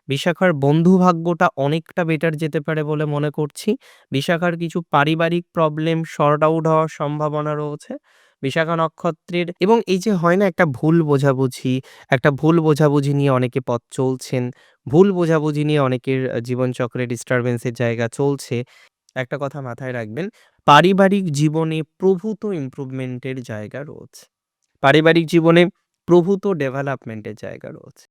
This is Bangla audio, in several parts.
বিশাখার বন্ধু ভাগ্যটা অনেকটা বেটার যেতে পারে বলে মনে করছি। বিশাখার কিছু পারিবারিক প্রবলেম সর্ট আউট হওয়ার সম্ভাবনা রয়েছে। বিশাখা নক্ষত্রের এবং এই যে হয় না একটা ভুল বোঝাবুঝি নিয়ে অনেকে পথ চলছেন। ভুল বোঝাবুঝি নিয়ে অনেকের জীবনচক্রে ডিস্টার্বেন্স এর জায়গা চলছে। একটা কথা মাথায় রাখবেন, পারিবারিক জীবনে প্রভূত ইমপ্রুভমেন্ট এর জায়গা রয়েছে। পারিবারিক জীবনে প্রভূত ডেভেলপমেন্ট এর জায়গা রয়েছে।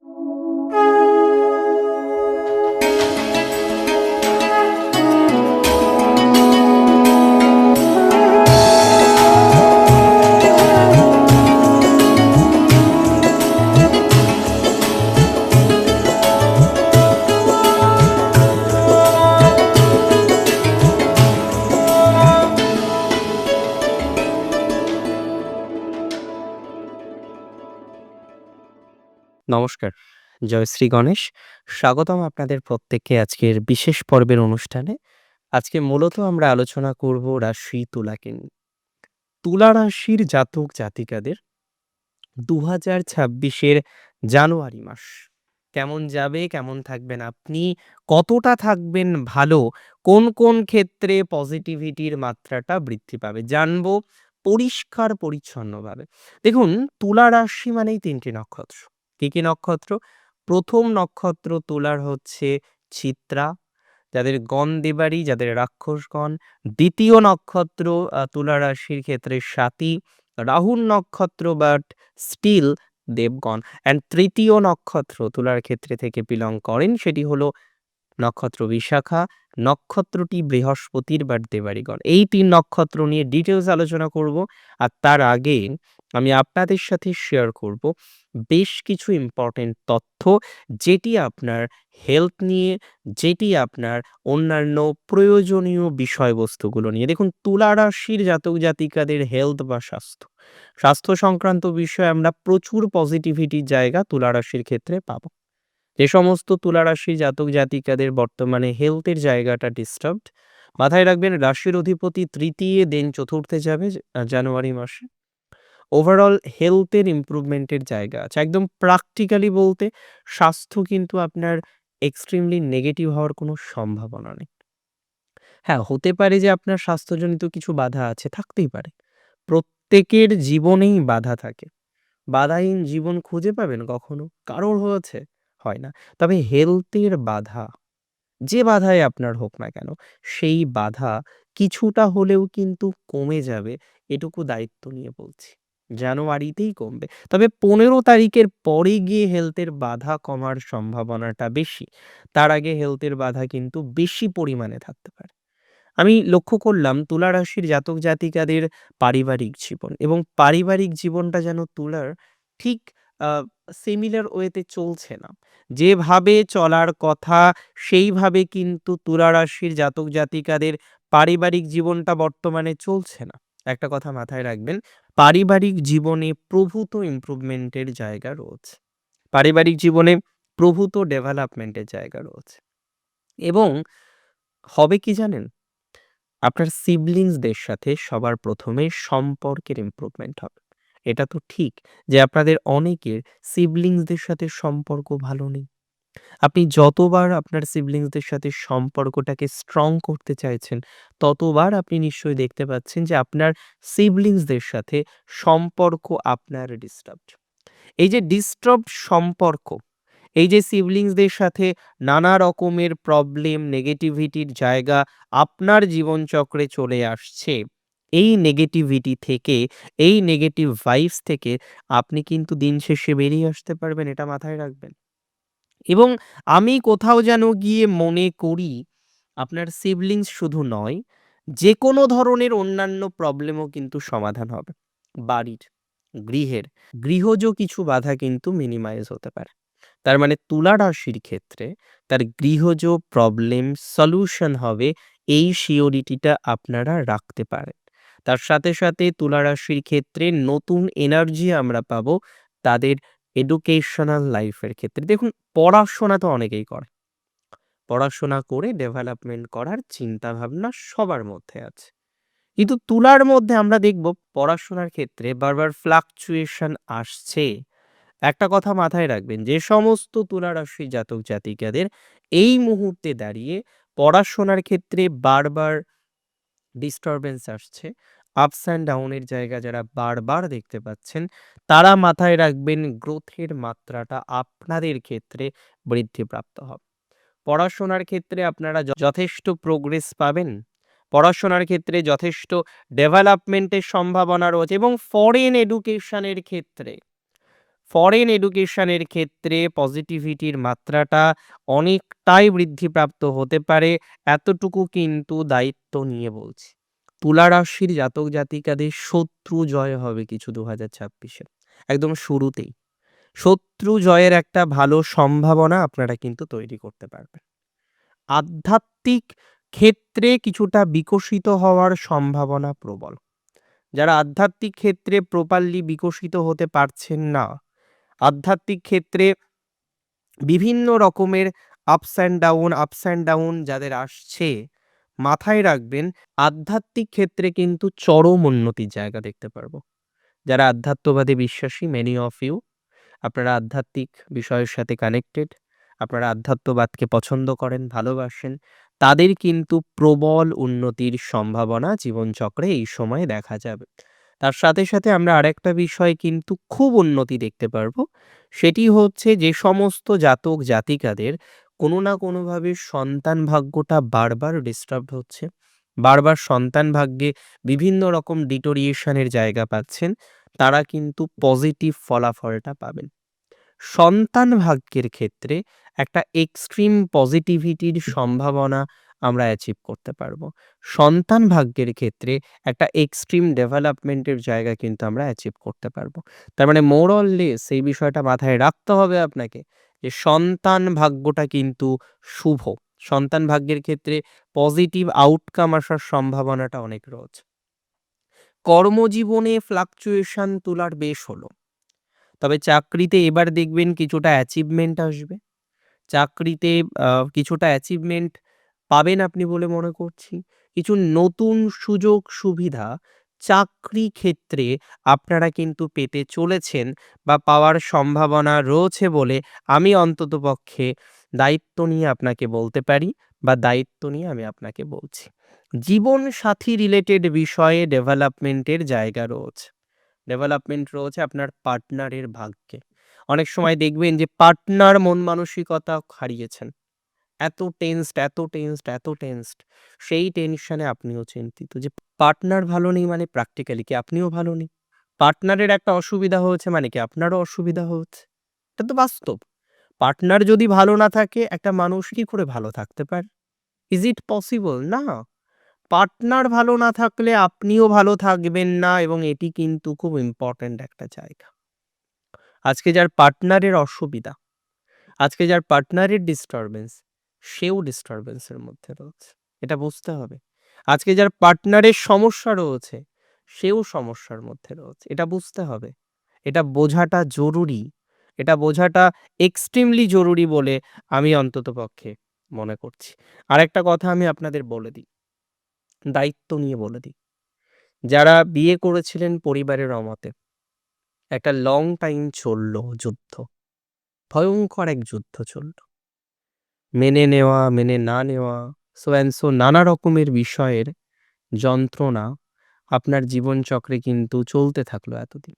নমস্কার। জয় শ্রী গণেশ। স্বাগতম আপনাদের প্রত্যেককে আজকের বিশেষ পর্বের অনুষ্ঠানে। আজকে মূলত আমরা আলোচনা করব রাশি তুলাকে নিয়ে। তুলা রাশির জাতক জাতিকাদের ২০২৬ এর জানুয়ারি মাস কেমন যাবে, কেমন থাকবেন আপনি, কতটা থাকবেন ভালো, কোন ক্ষেত্রে পজিটিভিটির মাত্রাটা বৃদ্ধি পাবে জানবো পরিষ্কার পরিচ্ছন্নভাবে। দেখুন, তুলা রাশি মানেই ৩ টি নক্ষত্র। কি নক্ষত্র? ১ম নক্ষত্র তুলার হচ্ছে চিত্রা, যাদের গণ দেবাড়ি, যাদের রাক্ষসগণ। ২য় নক্ষত্র তুলা রাশির ক্ষেত্রে স্বাতী, রাহুর নক্ষত্র বাট স্টিল দেবগণ। অ্যান্ড ৩য় নক্ষত্র তুলার ক্ষেত্রে থেকে বিলং করেন, সেটি হলো নক্ষত্র বিশাখা। নক্ষত্রটি বৃহস্পতির বাট দেবাড়িগণ। এই ৩ নক্ষত্র নিয়ে ডিটেইলস আলোচনা করব। আর তার আগে আমি আপনাদের সাথে শেয়ার করব বেশ কিছু ইম্পর্টেন্ট তথ্য, যেটি আপনার হেলথ নিয়ে, যেটি আপনার অন্যান্য প্রয়োজনীয় বিষয়বস্তুগুলো নিয়ে। দেখুন, তুলা রাশির জাতক জাতিকাদের হেলথ বা স্বাস্থ্য সংক্রান্ত বিষয়ে আমরা প্রচুর পজিটিভিটির জায়গা তুলা রাশির ক্ষেত্রে পাবো। যে সমস্ত তুলা রাশির জাতক জাতিকাদের বর্তমানে হেলথের জায়গাটা ডিস্টার্বড, মাথায় রাখবেন রাশির অধিপতি তৃতীয় দেন চতুর্থে যাবে জানুয়ারি মাসে। ওভারঅল হেলথের ইমপ্রুভমেন্টের জায়গা আছে। একদম প্র্যাকটিক্যালি বলতে স্বাস্থ্য কিন্তু আপনার এক্সট্রিমলি নেগেটিভ হওয়ার কোনো সম্ভাবনা নেই। হ্যাঁ, হতে পারে যে আপনার স্বাস্থ্যজনিত কিছু বাধা আছে, থাকতেই পারে। প্রত্যেকের জীবনেই বাধা থাকে। বাধাহীন জীবন খুঁজে পাবেন কখনো? কারোর হয়েছে? হয় না। তবে হেলথের বাধা, যে বাধাই আপনার হোক না কেন, সেই বাধা কিছুটা হলেও কিন্তু কমে যাবে, এটুকু দায়িত্ব নিয়ে বলছি। জানুয়ারিতেই কমবে। তবে ১৫ তারিখের পরে গিয়ে হেলথের বাধা কমার সম্ভাবনাটা বেশি। তার আগে হেলথের বাধা কিন্তু বেশি পরিমাণে থাকতে পারে। আমি লক্ষ্য করলাম তুলা রাশির জাতক জাতিকাদের পারিবারিক জীবন, এবং পারিবারিক জীবনটা যেন তুলার ঠিক সিমিলার ওয়েতে চলছে না। যেভাবে চলার কথা সেইভাবে কিন্তু তুলা রাশির জাতক জাতিকাদের পারিবারিক জীবনটা বর্তমানে চলছে না। একটা কথা মাথায় রাখবেন, পারিবারিক জীবনে প্রভূত ইমপ্রুভমেন্টের জায়গা রয়েছে। পারিবারিক জীবনে প্রভূত ডেভেলপমেন্টের জায়গা রয়েছে। এবং হবে কি জানেন? আপনার সিবলিংসদের সাথে সবার ১ম এ সম্পর্কের ইমপ্রুভমেন্ট হবে। এটা তো ঠিক যে আপনাদের অনেকের সিবলিংসদের সাথে সম্পর্ক ভালো নেই। আপনি যতবার আপনার সিবলিংসদের সাথে সম্পর্কটাকে স্ট্রং করতে চাইছেন, ততবার আপনি নিশ্চয়ই দেখতে পাচ্ছেন যে আপনার সিবলিংসদের সাথে সম্পর্ক আপনার ডিস্টার্বড। এই যে ডিস্টার্বড সম্পর্ক, এই যে সিবলিংসদের সাথে নানা রকমের প্রবলেম, নেগেটিভিটির জায়গা আপনার জীবনচক্রে চলে আসছে, এই নেগেটিভিটি থেকে, এই নেগেটিভ ভাইবস থেকে আপনি কিন্তু দিন শেষে বেরিয়ে আসতে পারবেন, এটা মাথায় রাখবেন। এবং আমি কোথাও যেন গিয়ে মনে করি আপনার সিবলিংস শুধু নয়, যেকোনো ধরনের অন্যান্য প্রবলেমও কিন্তু সমাধান হবে। বাড়ির, গৃহের, গৃহজ কিছু বাধা কিন্তু মিনিমাইজ হতে পারে। তার মানে তুলা রাশির ক্ষেত্রে তার গৃহজ প্রবলেম সলিউশন হবে, এই সিওরিটিটা আপনারা রাখতে পারেন। তার সাথে তুলা রাশির ক্ষেত্রে নতুন এনার্জি আমরা পাবো তাদের এডুকেশনাল লাইফের ক্ষেত্রে। দেখুন, পড়াশোনা তো অনেকেই করে। পড়াশোনা করে ডেভেলপমেন্ট করার চিন্তাভাবনা সবার মধ্যে আছে। কিন্তু তুলার মধ্যে আমরা দেখব পড়াশোনার ক্ষেত্রে বারবার ফ্লাকচুয়েশন আসছে। একটা কথা মাথায় রাখবেন, যে সমস্ত তুলা রাশির জাতক জাতিকাদের এই মুহূর্তে দাঁড়িয়ে পড়াশোনার ক্ষেত্রে বারবার ডিস্টারবেন্স আসছে, আপস অ্যান্ড ডাউন এর জায়গা যারা বারবার দেখতে পাচ্ছেন, তারা মাথায় রাখবেন গ্রোথের মাত্রাটা আপনাদের ক্ষেত্রে বৃদ্ধিপ্রাপ্ত হবে। পড়াশোনার ক্ষেত্রে আপনারা যথেষ্ট প্রোগ্রেস পাবেন। পড়াশোনার ক্ষেত্রে যথেষ্ট ডেভেলপমেন্টের সম্ভাবনা রয়েছে এবং ফরেন এডুকেশনের ক্ষেত্রে পজিটিভিটির মাত্রাটা অনেকটাই বৃদ্ধিপ্রাপ্ত হতে পারে। এতটুকু কিন্তু দায়িত্ব নিয়ে বলছি। তুলা রাশির জাতক জাতিকাদের শত্রু জয় হবে কিছু ২০২৬-এ। একদম শুরুতেই। শত্রু জয়ের একটা ভালো সম্ভাবনা আপনারা কিন্তু তৈরি করতে পারবেন। আধ্যাত্মিক ক্ষেত্রে কিছুটা বিকশিত হওয়ার সম্ভাবনা প্রবল। যারা আধ্যাত্মিক ক্ষেত্রে প্রপারলি বিকশিত হতে পারছেন না, আধ্যাত্মিক ক্ষেত্রে বিভিন্ন রকমের আপস অ্যান্ড ডাউন যাদের আসছে, মাথায় রাখবেন আধ্যাত্মিক ক্ষেত্রে কিন্তু চরম উন্নতির জায়গা দেখতে পারবো। যারা আধ্যাত্মবাদে বিশ্বাসী, মেনি অফ ইউ, আপনারা আধ্যাত্মিক বিষয়ের সাথে কানেক্টেড, আপনারা আধ্যাত্মবাদকে পছন্দ করেন, ভালোবাসেন, তাদের কিন্তু প্রবল উন্নতির সম্ভাবনা জীবনচক্রে এই সময়ে দেখা যাবে। তার সাথে সাথে আমরা আরেকটা বিষয় কিন্তু খুব উন্নতি দেখতে পারবো। সেটি হচ্ছে যে সমস্ত জাতক জাতিকাদের কোনো না কোনোভাবে সন্তান ভাগ্যটা বারবার ডিস্টার্বড হচ্ছে, বারবার সন্তান ভাগ্যে বিভিন্ন রকম ডিটোরিয়েশনের জায়গা পাচ্ছেন, তারা কিন্তু পজিটিভ ফলাফলটা পাবেন। সন্তান ভাগ্যের ক্ষেত্রে একটা এক্সট্রিম পজিটিভিটির সম্ভাবনা আমরা অ্যাচিভ করতে পারবো। সন্তান ভাগ্যের ক্ষেত্রে একটা এক্সট্রিম ডেভেলপমেন্টের জায়গা কিন্তু আমরা অ্যাচিভ করতে পারবো। তার মানে মোর অর লেস এই বিষয়টা মাথায় রাখতে হবে আপনাকে, যে সন্তান ভাগ্যটা কিন্তু শুভ। সন্তান ভাগ্যের ক্ষেত্রে পজিটিভ আউটকাম আসার সম্ভাবনাটা অনেক রয়েছে। কর্মজীবনে ফ্লাকচুয়েশন তুলার বেশ হলো। তবে চাকরিতে এবার দেখবেন কিছুটা অ্যাচিভমেন্ট আসবে। চাকরিতে কিছুটা অ্যাচিভমেন্ট পাবেন আপনি বলে মনে করছি। কিছু নতুন সুযোগ সুবিধা চাকরি ক্ষেত্রে আপনারা কিন্তু পেতে চলেছেন বা পাওয়ার সম্ভাবনা রয়েছে বলে আমি অন্ততপক্ষে দায়িত্ব নিয়ে আপনাকে বলতে পারি, বা দায়িত্ব নিয়ে আমি আপনাকে বলছি। জীবনসাথী রিলেটেড বিষয়ে ডেভেলপমেন্টের জায়গা রয়েছে। ডেভেলপমেন্ট রয়েছে আপনার পার্টনারের ভাগ্যে। অনেক সময় দেখবেন যে পার্টনার মন মানসিকতা হারিয়েছেন। এত টেনসড। সেই টেনশনে আপনিও চিন্তিত যে পার্টনার ভালো নেই মানে প্র্যাকটিক্যালি কি আপনিও ভালো নেই? পার্টনারের একটা অসুবিধা হয়েছে মানে কি আপনারও অসুবিধা হচ্ছে? এটা তো বাস্তব। পার্টনার যদি ভালো না থাকে একটা মানুষ কি করে ভালো থাকতে পারে? Is it possible? না। পার্টনার ভালো না থাকলে আপনিও ভালো থাকবেন না, এবং এটি কিন্তু খুব ইম্পর্ট্যান্ট একটা জায়গা। আজকে যার পার্টনারের অসুবিধা, আজকে যার পার্টনারের ডিস্টারবেন্স, সেও ডিস্টারবেন্সের মধ্যে রয়েছে। এটা বুঝতে হবে। আজকে যার পার্টনারের সমস্যা রয়েছে, সেও সমস্যার মধ্যে রয়েছে। এটা বুঝতে হবে। এটা বোঝাটা জরুরি। এটা বোঝাটা এক্সট্রিমলি জরুরি বলে আমি অন্ততপক্ষে মনে করছি। আরেকটা কথা আমি আপনাদের বলে দিই, দায়িত্ব নিয়ে বলে দিই। যারা বিয়ে করেছিলেন পরিবারের অমতে, একটা লং টাইম চলল যুদ্ধ। ভয়ংকর এক যুদ্ধ চলল। মেনে নেওয়া, মেনে না নেওয়া, সো অ্যান্ড সো নানা রকমের বিষয়ের যন্ত্রণা আপনার জীবনচক্রে কিন্তু চলতে থাকলো এতদিন।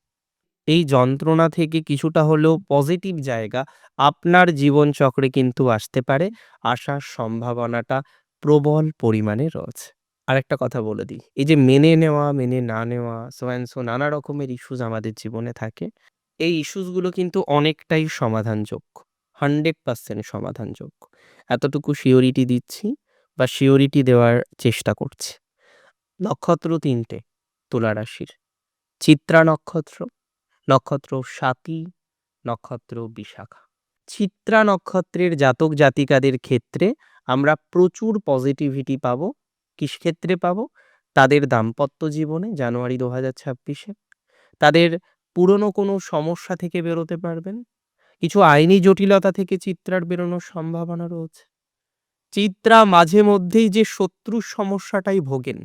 এই যন্ত্রণা থেকে কিছুটা হলেও পজিটিভ জায়গা আপনার জীবনচক্রে কিন্তু আসতে পারে। আসার সম্ভাবনাটা প্রবল পরিমাণে রয়েছে। আরেকটা কথা বলে দিই, এই যে মেনে নেওয়া, মেনে না নেওয়া, সো অ্যান্ড সো নানা রকমের ইস্যুস আমাদের জীবনে থাকে। এই ইস্যুসগুলো কিন্তু অনেকটাই সমাধানযোগ্য। 100% সমাধানযোগ্য। এতটুকু সিওরিটি দিচ্ছি বা সিওরিটি দেওয়ার চেষ্টা করছি। নক্ষত্র ৩ টে তুলা রাশির। চিত্রা নক্ষত্র, নক্ষত্র স্বাতী, নক্ষত্র বিশাখা। চিত্রা নক্ষত্রের জাতক জাতিকাদের ক্ষেত্রে আমরা প্রচুর পজিটিভিটি পাবো। কিস ক্ষেত্রে পাবো? তাদের দাম্পত্য জীবনে জানুয়ারি ২০২৬-এ। তাদের পুরনো কোনো সমস্যা থেকে বেরোতে পারবেন। কিছু আইনি জটিলতা থেকে চিত্রার বেরোনোর সম্ভাবনা রয়েছে। চিত্রা মাঝে মধ্যেই যে শত্রুর সমস্যাটাই ভোগেন,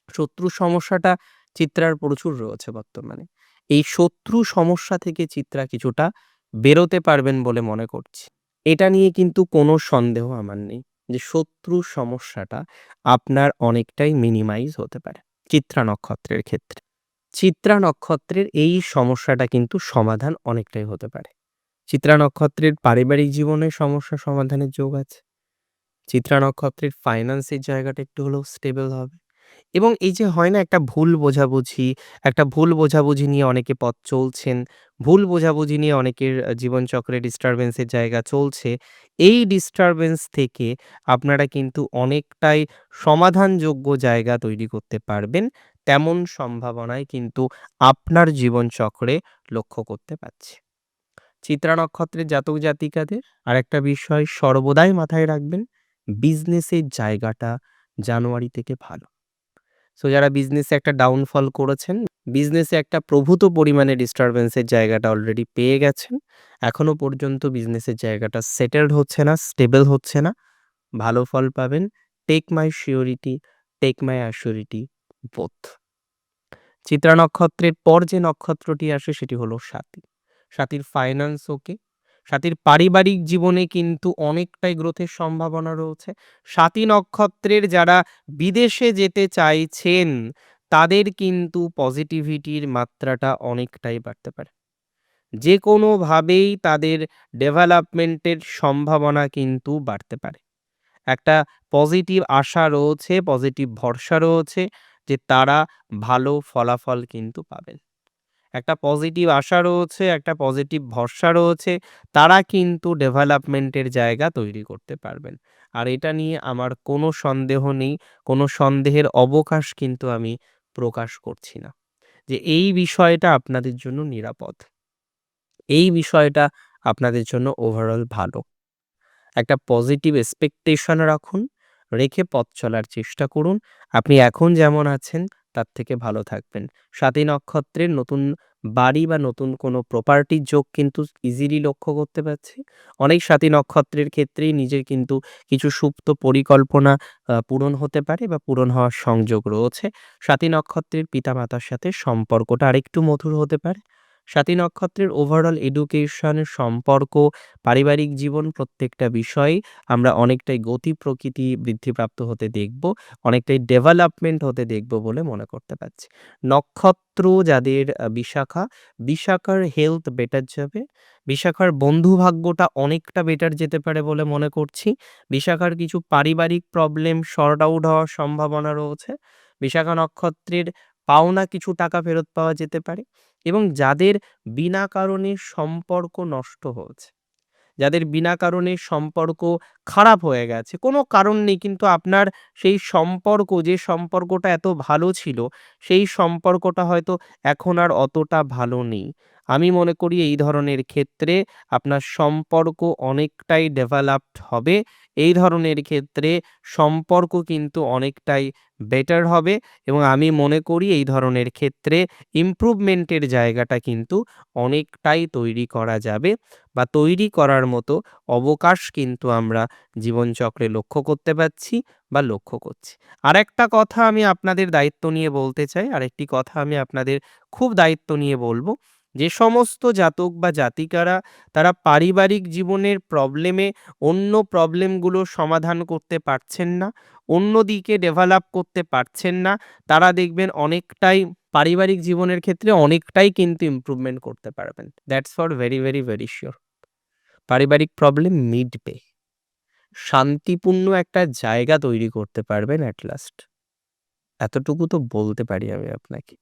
শত্রুর সমস্যাটা চিত্রার প্রচুর রয়েছে বর্তমানে। এই শত্রু সমস্যা থেকে চিত্রা কিছুটা বেরোতে পারবেন বলে মনে করছি। এটা নিয়ে কিন্তু কোনো সন্দেহ আমার নেই যে শত্রুর সমস্যাটা আপনার অনেকটাই মিনিমাইজ হতে পারে চিত্রা নক্ষত্রের ক্ষেত্রে। চিত্রা নক্ষত্রের এই সমস্যাটা কিন্তু সমাধান অনেকটাই হতে পারে। চিত্রা নক্ষত্রের পারিবারিক জীবনে সমস্যা সমাধানের যোগ আছে। চিত্রা নক্ষত্রের ফাইন্যান্সের জায়গাটা একটু হলেও স্টেবল হবে। এবং এই যে হয় না একটা ভুল বোঝাবুঝি নিয়ে অনেকে পথ চলছেন, ভুল বোঝাবুঝি নিয়ে অনেকের জীবনচক্রে ডিস্টার্বেন্সের জায়গা চলছে। এই ডিস্টার্বেন্স থেকে আপনারা কিন্তু অনেকটাই সমাধানযোগ্য জায়গা তৈরি করতে পারবেন। তেমন সম্ভাবনাই কিন্তু আপনার জীবনচক্রে লক্ষ্য করতে পারছি। চিত্রা নক্ষত্রের জাতক জাতিকাদের আরেকটা বিষয় সর্বদাই মাথায় রাখবেন, বিজনেসের জায়গাটা জানুয়ারি থেকে ভালো। সো যারা বিজনেসে একটা ডাউনফল করেছেন, বিজনেসে একটা প্রভূত পরিমাণে ডিস্টার্বেন্সের জায়গাটা অলরেডি পেয়ে গেছেন। এখনো পর্যন্ত বিজনেসের জায়গাটা সেটেলড হচ্ছে না, স্টেবল হচ্ছে না। ভালো ফল পাবেন। Take my security, take my assurity both. Chitra নক্ষত্রের পর যে নক্ষত্রটি আসে সেটি হলো স্বাতী। স্বাতীর ফাইন্যান্স ওকে। স্বাতীর পারিবারিক জীবনে কিন্তু অনেকটাই গ্রোথের সম্ভাবনা রয়েছে। স্বাতী নক্ষত্রের যারা বিদেশে যেতে চাইছেন, তাদের কিন্তু পজিটিভিটির মাত্রাটা অনেকটাই বাড়তে পারে। যেকোনোভাবেই তাদের ডেভেলপমেন্টের সম্ভাবনা কিন্তু বাড়তে পারে। একটা পজিটিভ আশা রয়েছে, পজিটিভ ভরসা রয়েছে যে তারা ভালো ফলাফল কিন্তু পাবেন। একটা পজিটিভ আশা রয়েছে, একটা পজিটিভ ভরসা রয়েছে, তারা কিন্তু ডেভেলপমেন্টের জায়গা তৈরি করতে পারবেন। আর এটা নিয়ে আমার কোনো সন্দেহ নেই, কোনো সন্দেহের অবকাশ কিন্তু আমি প্রকাশ করছি না যে এই বিষয়টা আপনাদের জন্য নিরাপদ। এই বিষয়টা আপনাদের জন্য ওভারঅল ভালো। একটা পজিটিভ এক্সপেকটেশন রাখুন, রেখে পথ চলার চেষ্টা করুন। আপনি এখন যেমন আছেন তার থেকে ভালো থাকবেন। স্বাতী নক্ষত্রের নতুন বাড়ি বা নতুন কোনো প্রপার্টির যোগ কিন্তু ইজিলি লক্ষ্য করতে পারছি। অনেক স্বাতী নক্ষত্রের ক্ষেত্রেই নিজের কিন্তু কিছু সুপ্ত পরিকল্পনা পূরণ হতে পারে বা পূরণ হওয়ার সংযোগ রয়েছে। স্বাতী নক্ষত্রের পিতামাতার সাথে সম্পর্কটা আরেকটু মধুর হতে পারে। স্বাতী নক্ষত্রের ওভারঅল এডুকেশন, সম্পর্ক, পারিবারিক জীবন প্রত্যেকটা বিষয়েই আমরা অনেকটাই গতি প্রকৃতি বৃদ্ধিপ্রাপ্ত হতে দেখব, অনেকটাই ডেভেলপমেন্ট হতে দেখব বলে মনে করতে পারছি। নক্ষত্র যাদের বিশাখা, বিশাখার হেলথ বেটার যাবে। বিশাখার বন্ধু ভাগ্যটা অনেকটা বেটার যেতে পারে বলে মনে করছি। বিশাখার কিছু পারিবারিক প্রবলেম সর্ট আউট হওয়ার সম্ভাবনা রয়েছে। বিশাখা নক্ষত্রের পাওনা কিছু টাকা ফেরত পাওয়া যেতে পারে এবং যাদের বিনা কারণে সম্পর্ক নষ্ট হয়েছে, যাদের বিনা কারণে সম্পর্ক খারাপ হয়ে গেছে, কোনো কারণ নেই কিন্তু আপনার সেই সম্পর্ক, যে সম্পর্কটা এত ভালো ছিল, সেই সম্পর্কটা হয়তো এখন আর অতটা ভালো নেই। আমি মনে করি এই ধরনের ক্ষেত্রে আপনার সম্পর্ক অনেকটাই ডেভেলপড হবে। এই ধরনের ক্ষেত্রে সম্পর্ক কিন্তু অনেকটাই বেটার হবে এবং আমি মনে করি এই ধরনের ক্ষেত্রে ইমপ্রুভমেন্টের জায়গাটা কিন্তু অনেকটাই তৈরি করা যাবে বা তৈরি করার মতো অবকাশ কিন্তু আমরা জীবনচক্রে লক্ষ্য করতে পারছি বা লক্ষ্য করছি। আরেকটা কথা আমি আপনাদের দায়িত্ব নিয়ে বলতে চাই, আরেকটি কথা আমি আপনাদের খুব দায়িত্ব নিয়ে বলব, যে সমস্ত জাতক বা জাতিকারা তারা পারিবারিক জীবনের প্রবলেমে অন্য প্রবলেমগুলো সমাধান করতে পারছেন না, অন্যদিকে ডেভেলপ করতে পারছেন না, তারা দেখবেন অনেকটাই পারিবারিক জীবনের ক্ষেত্রে অনেকটাই কিন্তু ইমপ্রুভমেন্ট করতে পারবেন। That's for very, very, very sure. পারিবারিক প্রবলেম মিটবে। শান্তিপূর্ণ একটা জায়গা তৈরি করতে পারবেন এট লাস্ট। এতটুকু তো বলতে পারি আমি আপনাকে।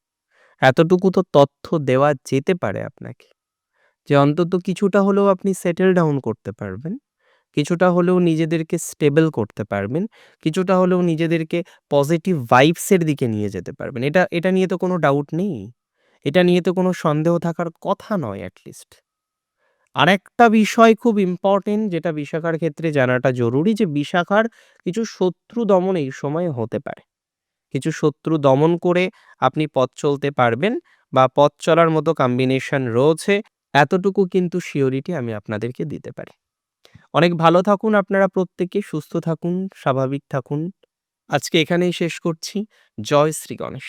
এতটুকু তো তথ্য দেওয়া যেতে পারে আপনাকে। যে অন্তত কিছুটা হলেও আপনি সেটেল ডাউন করতে পারবেন। কিছুটা হলেও নিজেদেরকে স্টেবল করতে পারবেন। কিছুটা হলেও নিজেদেরকে পজিটিভ ভাইবস এর দিকে নিয়ে যেতে পারবেন। এটা নিয়ে তো কোনো ডাউট নেই। এটা নিয়ে তো কোনো সন্দেহ থাকার কথা নয় এট লিস্ট। আরেকটা বিষয় খুব ইম্পোর্টেন্ট যেটা বিশাখার ক্ষেত্রে জানাটা জরুরি, যে বিশাখার কিছু শত্রু দমন এই সময়ে হতে পারে। কিছু শত্রু দমন করে আপনি পথ চলতে পারবেন বা পথ চলার মতো কম্বিনেশন রয়েছে। এতটুকু কিন্তু সিউরিটি আমি আপনাদেরকে দিতে পারি। অনেক ভালো থাকুন আপনারা প্রত্যেকে, সুস্থ থাকুন, স্বাভাবিক থাকুন। আজকে এখানেই শেষ করছি। জয় শ্রী গণেশ।